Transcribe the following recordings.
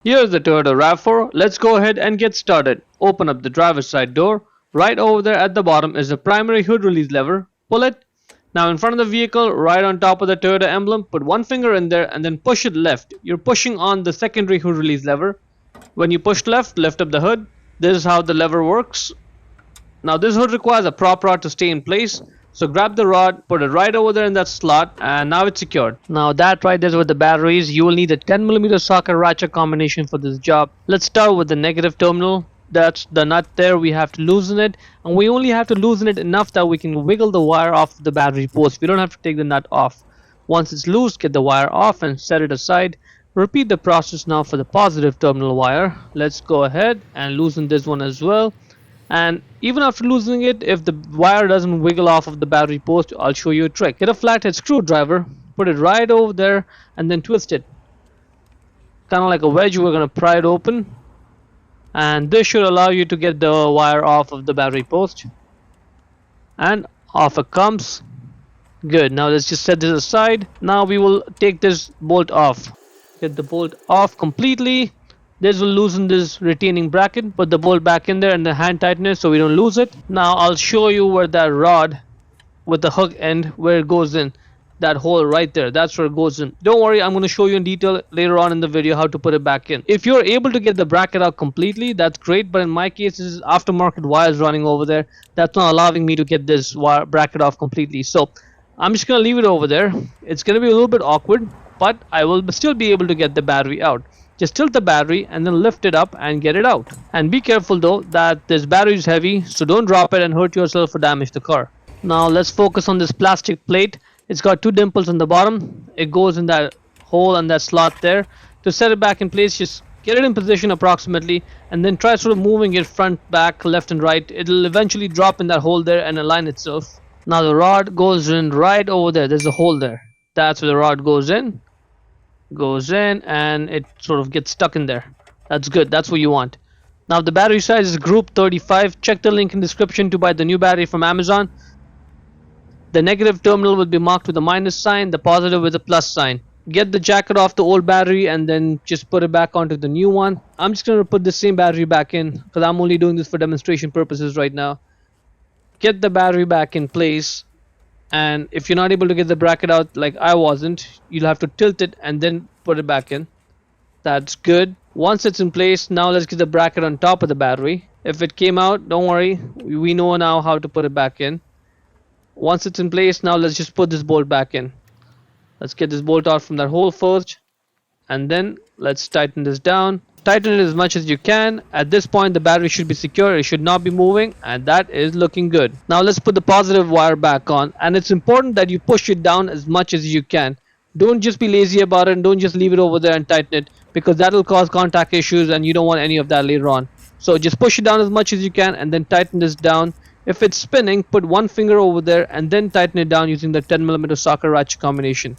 Here's the Toyota RAV4. Let's go ahead and get started. Open up the driver's side door. Right over there at the bottom is the primary hood release lever. Pull it. Now in front of the vehicle, right on top of the Toyota emblem, put one finger in there and then push it left. You're pushing on the secondary hood release lever. When you push left, lift up the hood. This is how the lever works. Now this hood requires a prop rod to stay in place. So grab the rod, put it right over there in that slot, and now it's secured. Now that right there is with the batteries. You will need a 10mm socket ratchet combination for this job. Let's start with the negative terminal. That's the nut there. We have to loosen it, and we only have to loosen it enough that we can wiggle the wire off the battery post. We don't have to take the nut off. Once it's loose, get the wire off and set it aside. Repeat the process now for the positive terminal wire. Let's go ahead and loosen this one as well. And even after loosening it, if the wire doesn't wiggle off of the battery post, I'll show you a trick. Get a flathead screwdriver, put it right over there, and then twist it. Kind of like a wedge, we're going to pry it open. And this should allow you to get the wire off of the battery post. And off it comes. Good, now let's just set this aside. Now we will take this bolt off. Get the bolt off completely. This will loosen this retaining bracket. Put the bolt back in there and the hand tighten it so we don't lose it. Now I'll show you where that rod with the hook end, where it goes in. That hole right there, that's where it goes in. Don't worry, I'm going to show you in detail later on in the video how to put it back in. If you're able to get the bracket out completely, that's great. But in my case, this is aftermarket wires running over there. That's not allowing me to get this wire bracket off completely. So I'm just going to leave it over there. It's going to be a little bit awkward, but I will still be able to get the battery out. Just tilt the battery and then lift it up and get it out. And be careful though that this battery is heavy, so don't drop it and hurt yourself or damage the car. Now let's focus on this plastic plate. It's got two dimples on the bottom. It goes in that hole and that slot there. To set it back in place, just get it in position approximately and then try sort of moving it front, back, left and right. It'll eventually drop in that hole there and align itself. Now the rod goes in right over there. There's a hole there. That's where the rod goes in. And it sort of gets stuck in there. That's good, that's what you want. Now the battery size is group 35. Check the link in the description to buy the new battery from Amazon. The negative terminal will be marked with a minus sign, the positive with a plus sign. Get the jacket off the old battery and then just put it back onto the new one. I'm just going to put the same battery back in because I'm only doing this for demonstration purposes right now. Get the battery back in place. And if you're not able to get the bracket out like I wasn't, you'll have to tilt it and then put it back in. That's good. Once it's in place, now let's get the bracket on top of the battery. If it came out, don't worry, we know now how to put it back in. Once it's in place, now let's just put this bolt back in. Let's get this bolt out from that hole first, and then let's tighten this down. Tighten it as much as you can. At this point the battery should be secure, it should not be moving, and that is looking good. Now let's put the positive wire back on, and it's important that you push it down as much as you can. Don't just be lazy about it and don't just leave it over there and tighten it, because that will cause contact issues and you don't want any of that later on. So just push it down as much as you can and then tighten this down. If it's spinning, put one finger over there and then tighten it down using the 10mm socket ratchet combination.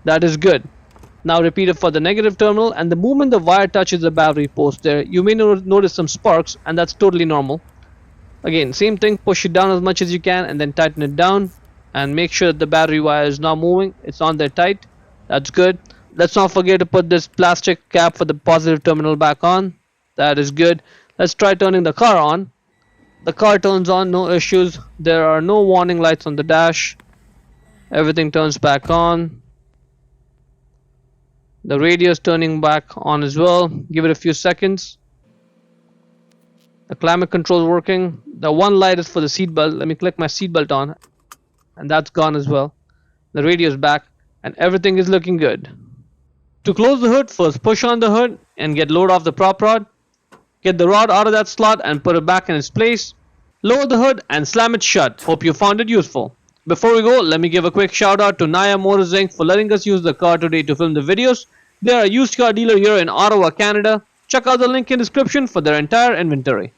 That is good. Now repeat it for the negative terminal, and the moment the wire touches the battery post there, you may notice some sparks, and that's totally normal. Again, same thing, push it down as much as you can and then tighten it down, and make sure that the battery wire is not moving. It's on there tight. That's good. Let's not forget to put this plastic cap for the positive terminal back on. That is good. Let's try turning the car on. The car turns on, no issues. There are no warning lights on the dash. Everything turns back on. The radio is turning back on as well. Give it a few seconds. The climate control is working. The one light is for the seatbelt. Let me click my seatbelt on, and that's gone as well. The radio is back and everything is looking good. To close the hood, first push on the hood and get load off the prop rod. Get the rod out of that slot and put it back in its place. Lower the hood and slam it shut. Hope you found it useful. Before we go, let me give a quick shout out to Naya Motors Inc. for letting us use the car today to film the videos. They are a used car dealer here in Ottawa, Canada. Check out the link in the description for their entire inventory.